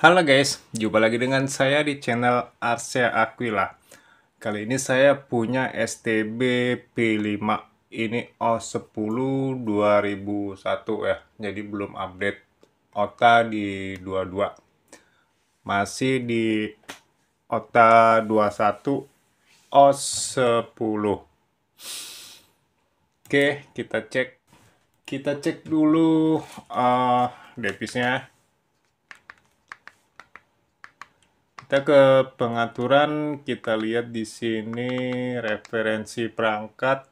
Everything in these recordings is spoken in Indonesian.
Halo guys, jumpa lagi dengan saya di channel Arsya Aquila. Kali ini saya punya STB P5. Ini O10 2001 ya. Jadi belum update OTA di 22. Masih di OTA 21 O10. Oke, kita cek. Kita cek dulu devisnya. Kita ke pengaturan, kita lihat di sini referensi perangkat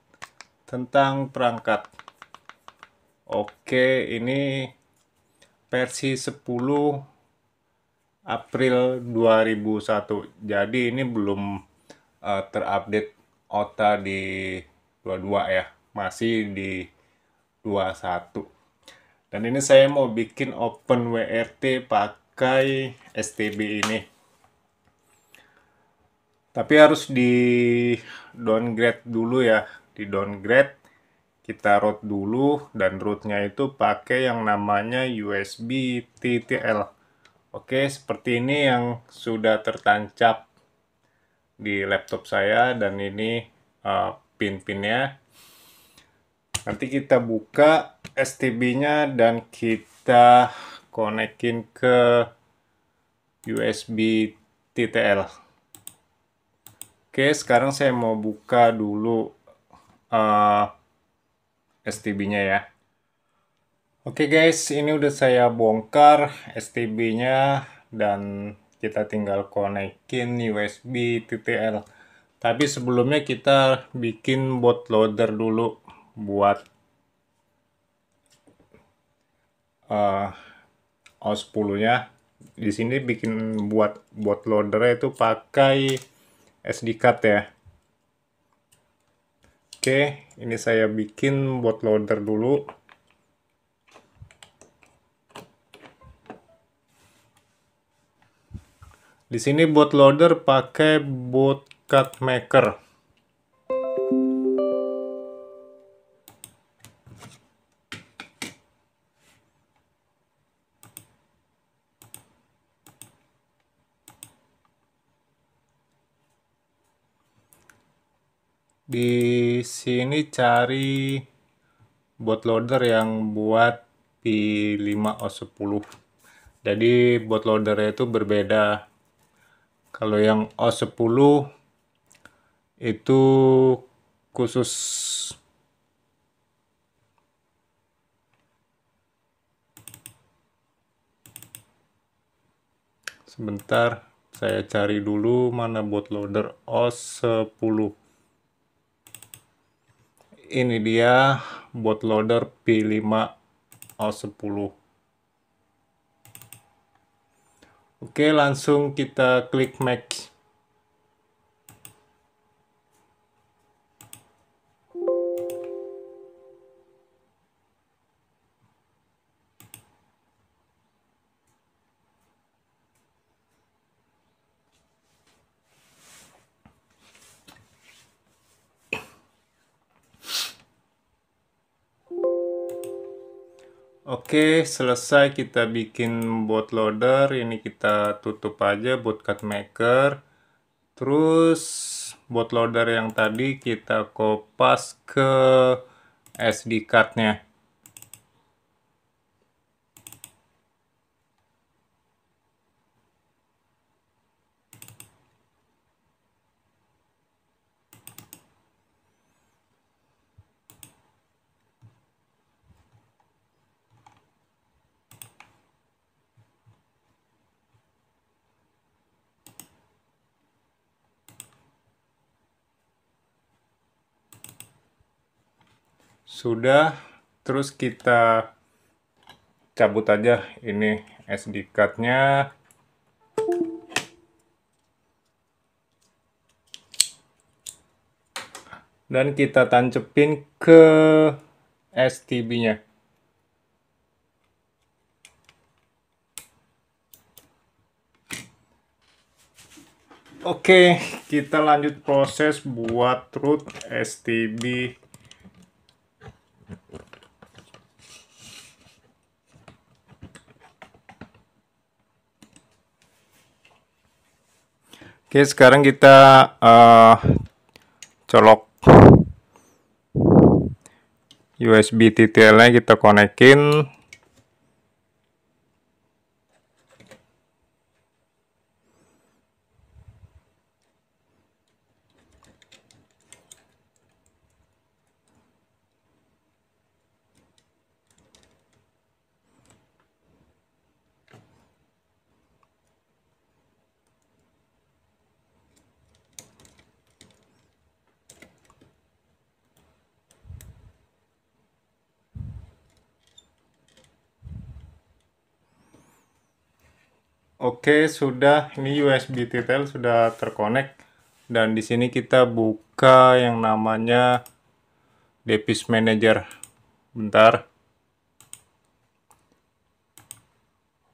tentang perangkat. Oke, ini versi 10 April 2001. Jadi ini belum terupdate OTA di 22 ya. Masih di 21. Dan ini saya mau bikin OpenWRT pakai STB ini. Tapi harus di downgrade dulu ya. Di downgrade, kita root dulu, dan rootnya itu pakai yang namanya USB TTL. Oke, seperti ini yang sudah tertancap di laptop saya, dan ini pin-pinnya. Nanti kita buka STB-nya dan kita konekin ke USB TTL. Oke, sekarang saya mau buka dulu STB-nya ya. Oke guys, ini udah saya bongkar STB-nya dan kita tinggal konekin USB TTL. Tapi sebelumnya kita bikin bootloader dulu buat O10-nya. Di sini bikin buat bootloader itu pakai SD card ya. Oke, ini saya bikin bootloader dulu. Di sini bootloader pakai bootcut maker. Di sini cari bootloader yang buat P5O10. Jadi bootloadernya itu berbeda. Kalau yang O10 itu khusus sebentar, saya cari dulu mana bootloader O10. Ini dia bootloader P5O10. Oke, langsung kita klik make. Oke, selesai kita bikin bootloader. Ini kita tutup aja bootcut maker. Terus bootloader yang tadi kita kopas ke SD card-nya. Sudah, terus kita cabut aja ini SD card-nya. Dan kita tancepin ke STB-nya. Oke, kita lanjut proses buat root STB. Oke, sekarang kita colok USB TTL-nya, kita konekin. Oke, sudah. Ini USB TTL sudah terkonek. Dan di sini kita buka yang namanya Device Manager. Bentar.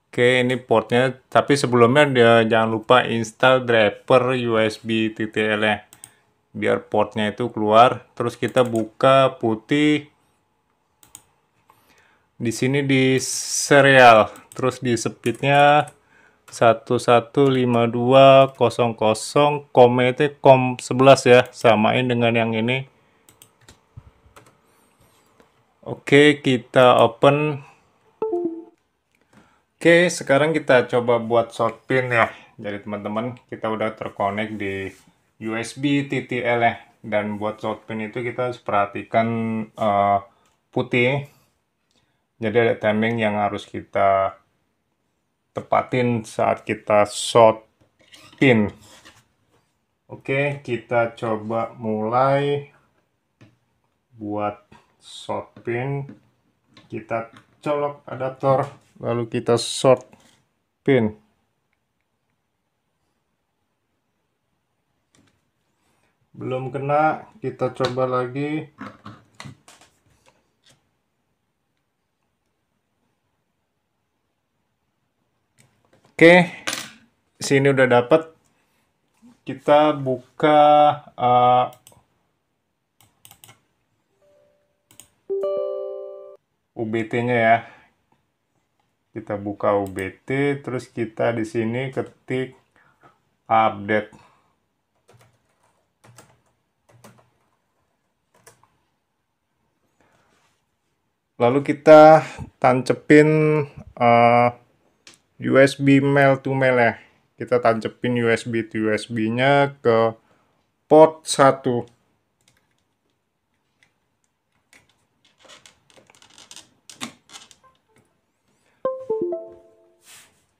Oke, ini portnya. Tapi sebelumnya jangan lupa install driver USB TTL-nya. Biar portnya itu keluar. Terus kita buka putih. Di sini di serial. Terus di speednya 115200, COM itu COM 11 ya, samain dengan yang ini. Oke, kita open. Oke, sekarang kita coba buat short pin ya. Jadi teman-teman, kita udah terkonek di USB TTL ya. Dan buat short pin itu kita harus perhatikan putih. Jadi ada timing yang harus kita tepatin saat kita short pin. Oke, kita coba mulai buat short pin. Kita colok adaptor, lalu kita short pin. Belum kena, kita coba lagi. Oke, sini udah dapat. Kita buka UBT-nya ya. Kita buka UBT, terus kita di sini ketik update. Lalu kita tancepin USB mail to mail ya. Kita tancepin USB to USB-nya ke port 1.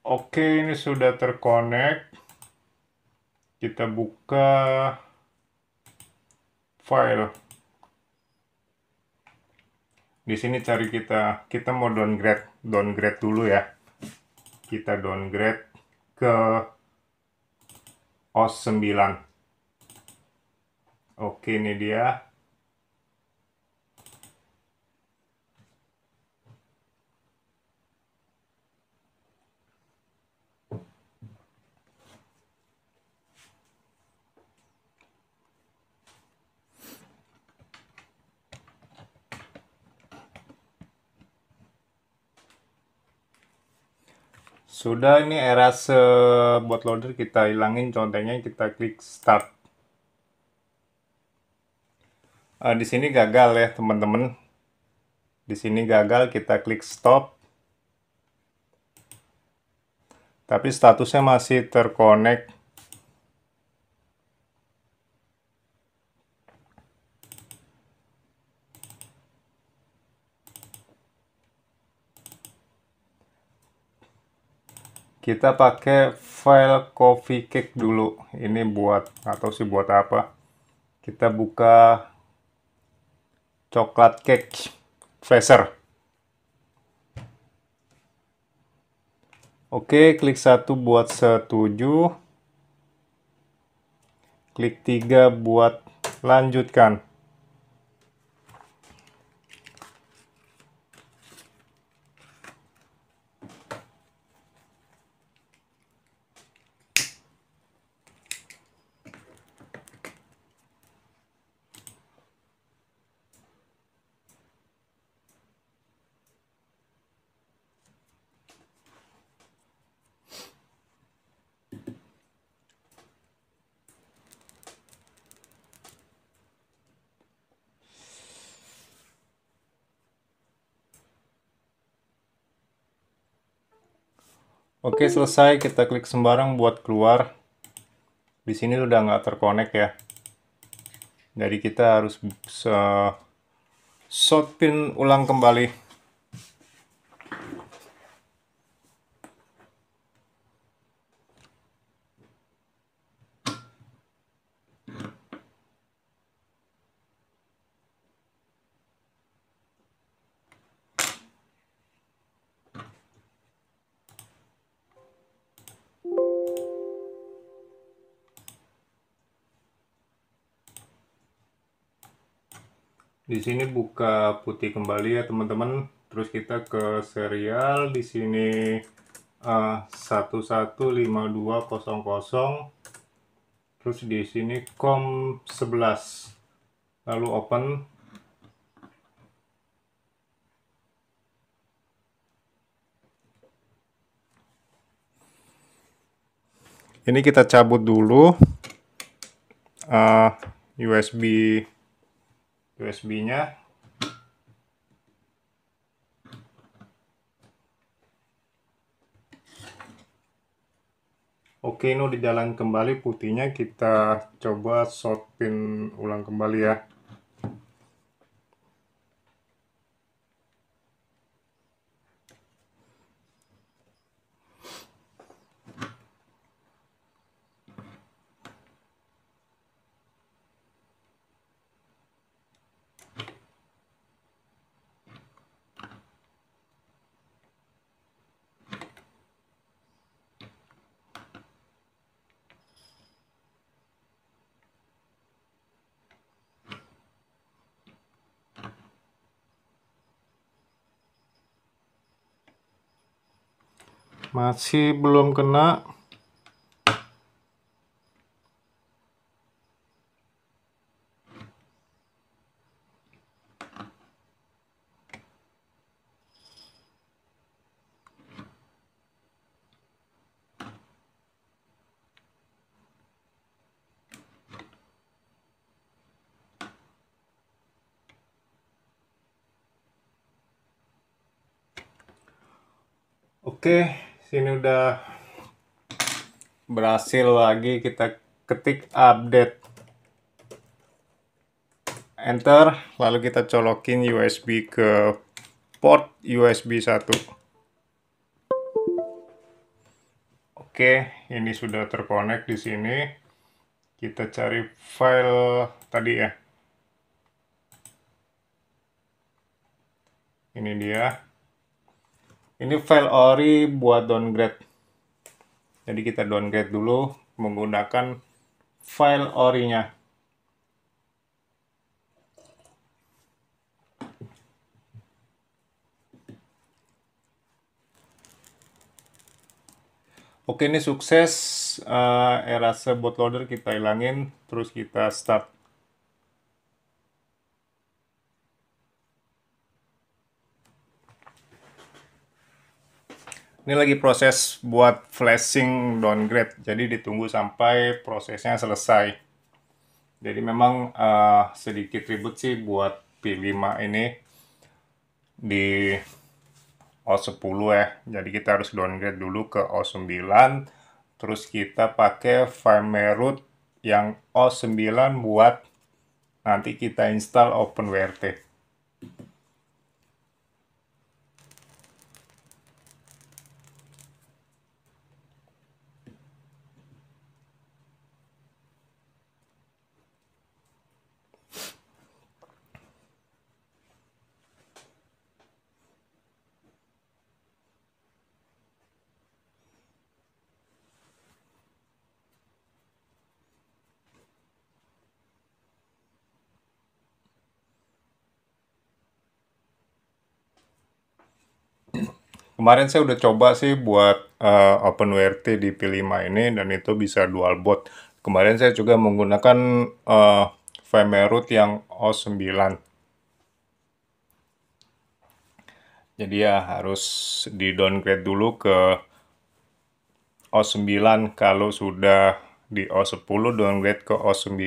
Oke, ini sudah terkonek. Kita buka file. Di sini cari kita mau downgrade dulu ya. Kita downgrade ke OS 9. Oke, ini dia. Sudah, ini erase bootloader kita hilangin, contohnya kita klik start. Di sini gagal ya teman-teman. Di sini gagal, kita klik stop. Tapi statusnya masih terkonek. Kita pakai file coffee cake dulu. Ini buat, atau sih buat apa? Kita buka coklat cake flasher. Oke, klik 1 buat setuju. Klik 3 buat lanjutkan. Oke, selesai. Kita klik sembarang buat keluar. Di sini udah nggak terkonek ya. Jadi kita harus short pin ulang kembali. Di sini buka putih kembali ya teman-teman. Terus kita ke serial di sini 115200. Terus di sini COM 11. Lalu open. Ini kita cabut dulu USB-nya. Oke, ini udah jalan kembali putihnya. Kita coba short pin ulang kembali ya. Masih belum kena. Oke, sini udah berhasil lagi. Kita ketik update. Enter, lalu kita colokin USB ke port USB 1. Oke, ini sudah terkonek di sini. Kita cari file tadi ya. Ini dia. Ini file ori buat downgrade. Jadi kita downgrade dulu menggunakan file orinya. Oke, ini sukses. Erase bootloader kita hilangin, terus kita start. Ini lagi proses buat flashing downgrade, jadi ditunggu sampai prosesnya selesai. Jadi memang sedikit ribet sih buat P5 ini di O10 ya. Jadi kita harus downgrade dulu ke O9, terus kita pakai firmware root yang O9 buat nanti kita install OpenWRT. Kemarin saya udah coba sih buat OpenWRT di P5 ini dan itu bisa dual boot. Kemarin saya juga menggunakan firmware root yang O9. Jadi ya harus di downgrade dulu ke O9 kalau sudah di O10 downgrade ke O9.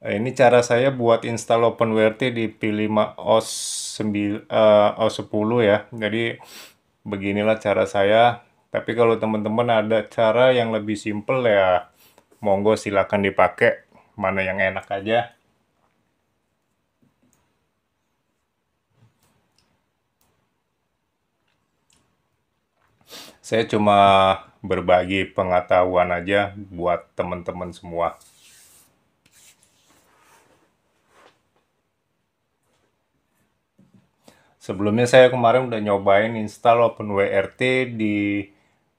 Ini cara saya buat install OpenWRT di P5 OS 10 ya. Jadi beginilah cara saya. Tapi kalau teman-teman ada cara yang lebih simple ya, monggo silakan dipakai. Mana yang enak aja. Saya cuma berbagi pengetahuan aja buat teman-teman semua. Sebelumnya saya kemarin udah nyobain install OpenWRT di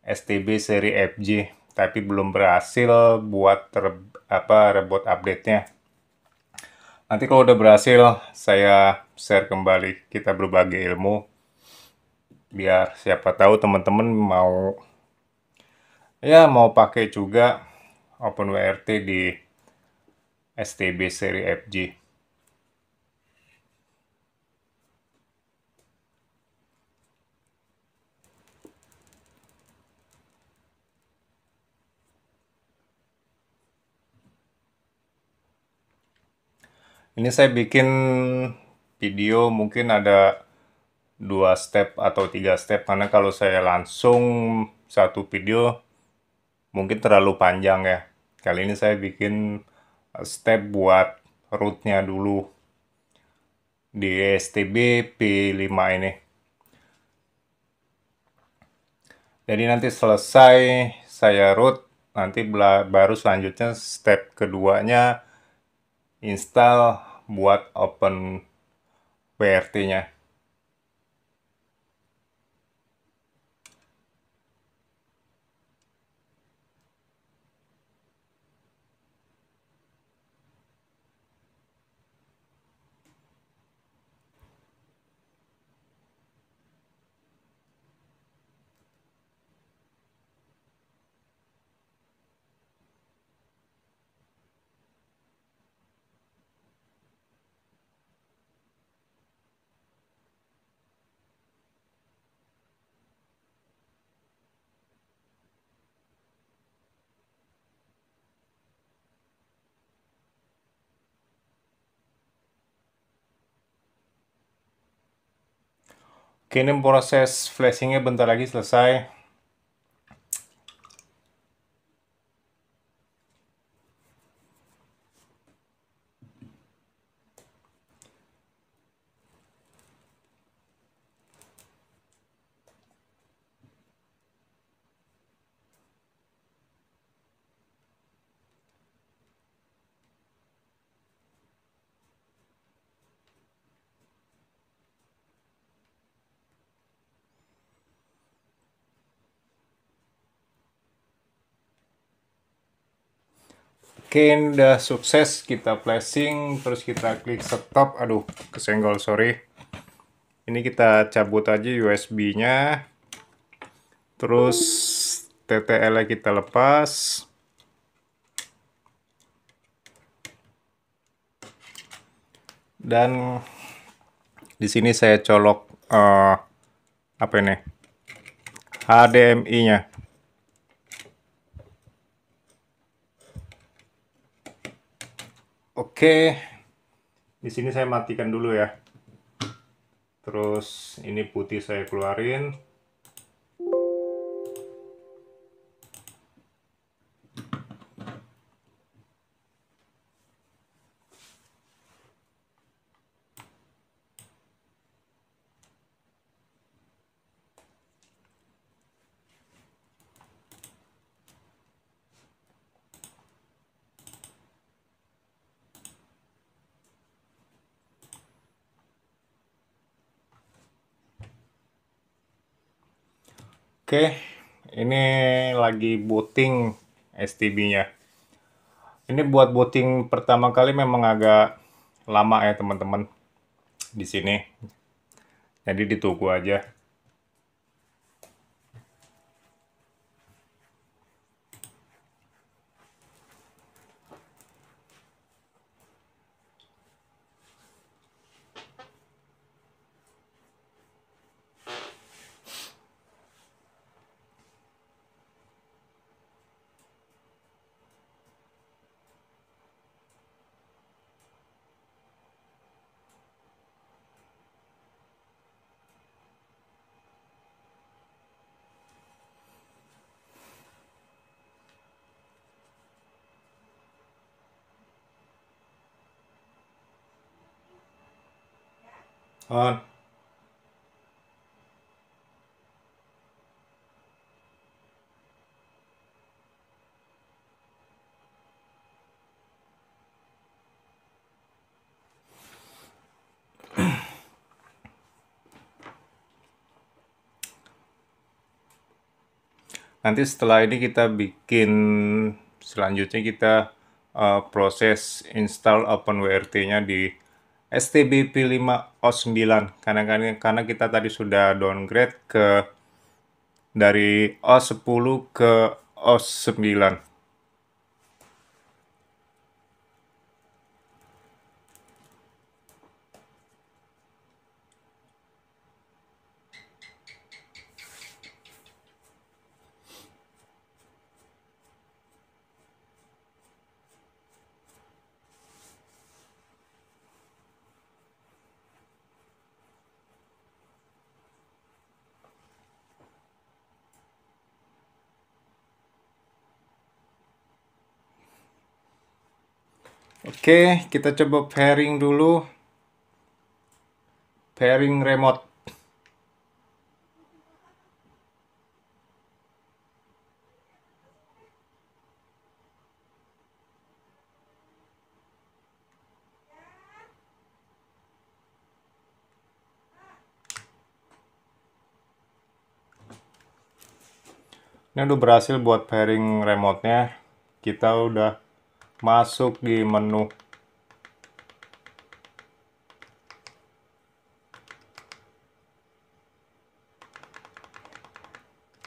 STB seri FJ, tapi belum berhasil buat rebut update-nya. Nanti kalau udah berhasil, saya share kembali, kita berbagi ilmu, biar siapa tahu teman-teman mau pakai juga OpenWRT di STB seri FJ. Ini saya bikin video mungkin ada 2 step atau 3 step, karena kalau saya langsung satu video mungkin terlalu panjang ya. Kali ini saya bikin step buat rootnya dulu di STB P5 ini. Jadi nanti selesai saya root, nanti baru selanjutnya step keduanya install buat open WRT-nya. Oke, ini proses flashingnya bentar lagi selesai. Oke, ini udah sukses, kita flashing, terus kita klik stop. Aduh, kesenggol, sorry. Ini kita cabut aja USB-nya, terus TTL-nya kita lepas. Dan di sini saya colok apa ini? HDMI-nya. Oke, di sini saya matikan dulu ya. Terus ini putih saya keluarin. Oke, ini lagi booting STB-nya. Ini buat booting pertama kali memang agak lama ya teman-teman di sini. Jadi ditunggu aja. On. Nanti setelah ini kita bikin, selanjutnya kita proses install OpenWRT-nya di STB-P5OS9 karena kita tadi sudah downgrade dari OS10 ke OS9. Oke, kita coba pairing dulu. Pairing remote. Ini udah berhasil buat pairing remote-nya. Kita udah masuk di menu.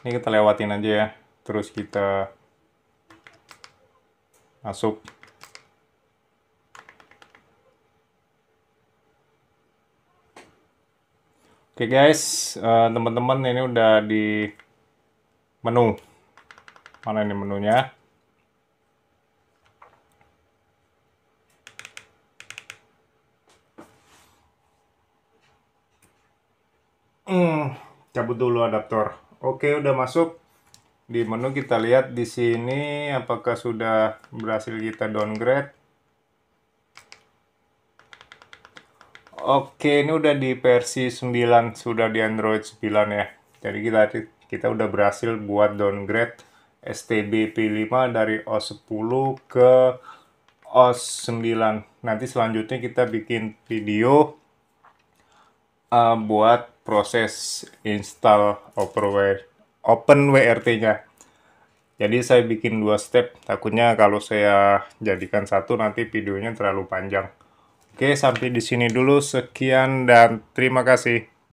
Ini kita lewatin aja ya. Terus kita masuk. Oke guys, teman-teman ini udah di menu. Mana ini menunya? Cabut dulu adaptor. Oke, udah masuk. Di menu kita lihat di sini apakah sudah berhasil kita downgrade. Oke, ini udah di versi 9, sudah di Android 9 ya. Jadi kita udah berhasil buat downgrade STB P5 dari OS10 ke OS9. Nanti selanjutnya kita bikin video buat proses install OpenWRT-nya. Jadi saya bikin 2 step, takutnya kalau saya jadikan satu nanti videonya terlalu panjang. Oke, sampai di sini dulu. Sekian dan terima kasih.